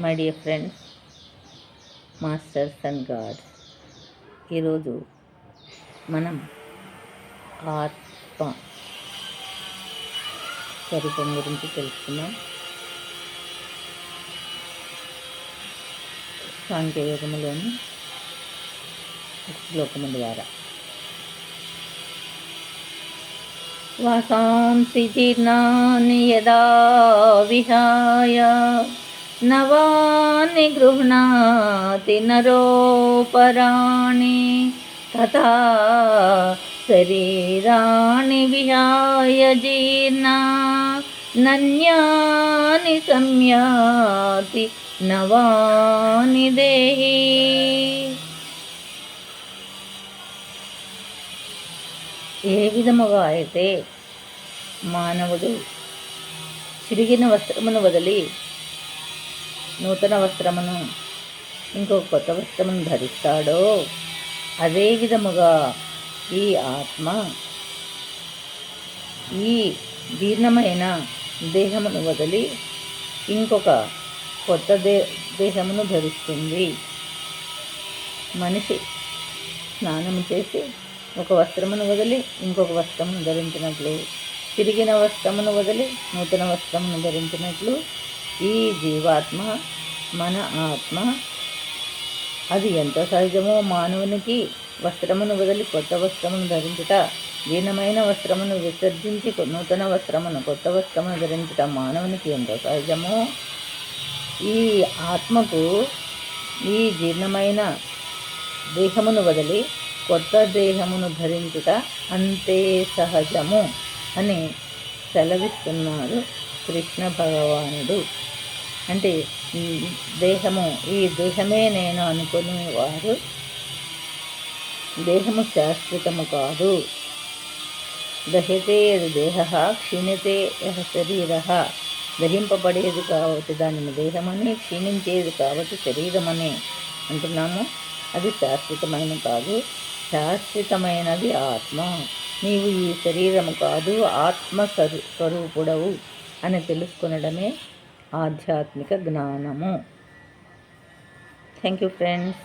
My dear friends, masters and gods, ఈరోజు మనం ఆత్మ స్వరూపం గురించి తెలుసుకుందాం. సాంఖ్యయోగములోని శ్లోకము ద్వారా వాసాంసి జీర్ణాని యదా విహాయ నవాని గృహ్ణాతి నరోపరాణి తథా శరీరాణి విహాయ జీర్ణా నన్యాని సంయాతి నవాని దేహి. ఏ విధముగా అయితే మానవుడు చిరిగిన వస్త్రమును వదిలి నూతన వస్త్రమును ఇంకొక కొత్త వస్త్రమును ధరిస్తాడో, అదే విధముగా ఈ ఆత్మ ఈ జీర్ణమైన దేహమును వదిలి ఇంకొక కొత్త దేహమును ధరిస్తుంది. మనిషి స్నానము చేసి ఒక వస్త్రమును వదిలి ఇంకొక వస్త్రమును ధరించినట్లు, తిరిగిన వస్త్రమును వదిలి నూతన వస్త్రమును ధరించినట్లు ఈ జీవాత్మ, మన ఆత్మ, అది ఎంత సహజమో మానవునికి వస్త్రమును వదిలి కొత్త వస్త్రమును ధరించుట, జీర్ణమైన వస్త్రమును విసర్జించి నూతన వస్త్రమును కొత్త వస్త్రమును ధరించుట మానవునికి ఎంత సహజమో, ఈ ఆత్మకు ఈ జీర్ణమైన దేహమును వదిలి కొత్త దేహమును ధరించుట అంతే సహజము అని సెలవిస్తున్నాడు కృష్ణ భగవానుడు. అంటే ఈ దేహమే నేను అనుకునేవారు, దేహము శాశ్వతము కాదు. దహ్యతే దేహ క్షీణతే శరీర, దహింపబడేది కాబట్టి దానిని దేహమని, క్షీణించేది కాబట్టి శరీరమని అంటున్నాము. అది శాశ్వతమైన కాదు, శాశ్వతమైనది ఆత్మ. నీవు ఈ శరీరము కాదు, ఆత్మ స్వరూపుడవు అని తెలుసుకొనడమే ఆధ్యాత్మిక జ్ఞానము. Thank you friends.